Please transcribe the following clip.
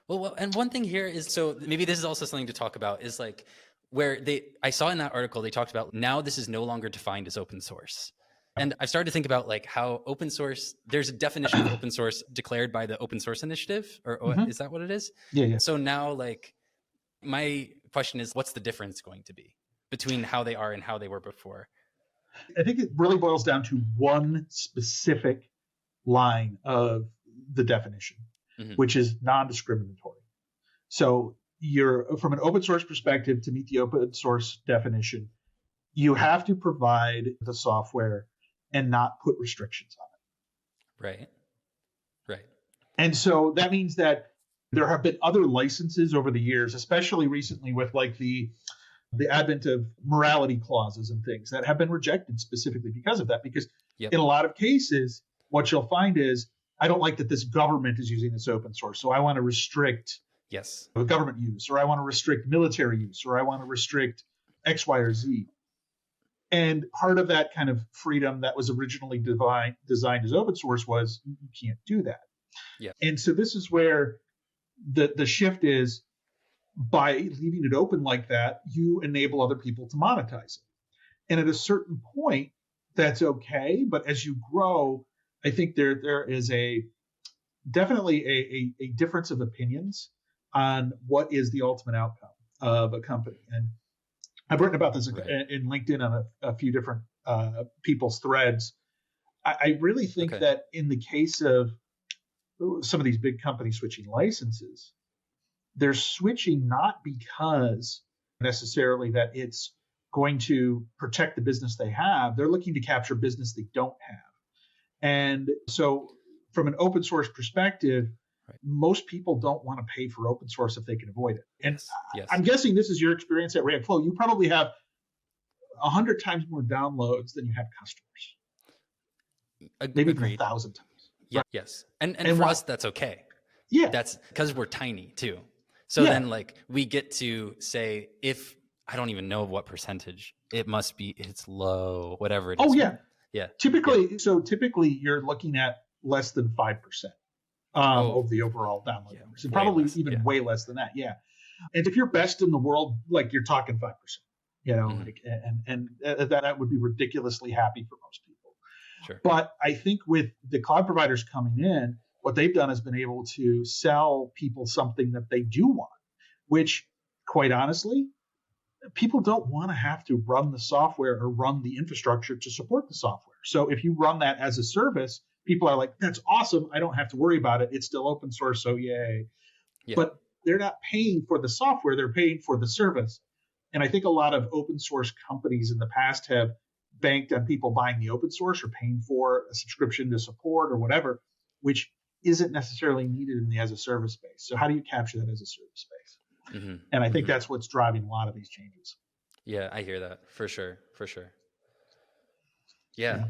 And one thing here is, so maybe this is also something to talk about, is like I saw in that article, they talked about now this is no longer defined as open source. And I've started to think about like how open source, there's a definition of open source declared by the Open Source Initiative, or Mhm. is that what it is? Yeah. So now, like, my question is, what's the difference going to be between how they are and how they were before? I think it really boils down to one specific line of the definition, which is non-discriminatory. So from an open source perspective, to meet the open source definition, you have to provide the software and not put restrictions on it. Right. And so that means that there have been other licenses over the years, especially recently with like the advent of morality clauses and things that have been rejected specifically because of that. Because in a lot of cases, what you'll find is, I don't like that this government is using this open source, so I want to restrict government use, or I want to restrict military use, or I want to restrict X, Y, or Z. And part of that kind of freedom that was originally designed as open source was you can't do that. And so this is where the shift is, by leaving it open like that, you enable other people to monetize it. And at a certain point, that's okay. But as you grow, I think there is definitely a difference of opinions on what is the ultimate outcome of a company. And I've written about this in LinkedIn on a few different people's threads. I really think that in the case of some of these big companies switching licenses, they're switching not because necessarily that it's going to protect the business they have. They're looking to capture business they don't have. And so from an open source perspective, most people don't want to pay for open source if they can avoid it. And I'm guessing this is your experience at Reactflow. You probably have 100 times more downloads than you have customers. Maybe even 1,000 times. Yeah. Right? Yes. And for us, that's okay. Yeah. That's because we're tiny too. So then like we get to say, if I don't even know what percentage, it's low, whatever it is. Oh yeah. Yeah. Typically you're looking at less than 5% of the overall download numbers. And probably even way less than that. Yeah. And if you're best in the world, like you're talking 5%, and that would be ridiculously happy for most people. Sure. But I think with the cloud providers coming in, what they've done is been able to sell people something that they do want, which, quite honestly, people don't want to have to run the software or run the infrastructure to support the software. So if you run that as a service, people are like, that's awesome. I don't have to worry about it. It's still open source, so yay. Yeah. But they're not paying for the software. They're paying for the service. And I think a lot of open source companies in the past have banked on people buying the open source or paying for a subscription to support or whatever, which isn't necessarily needed in the as a service space. So how do you capture that as a service space? And I think that's what's driving a lot of these changes. Yeah, I hear that for sure. Yeah.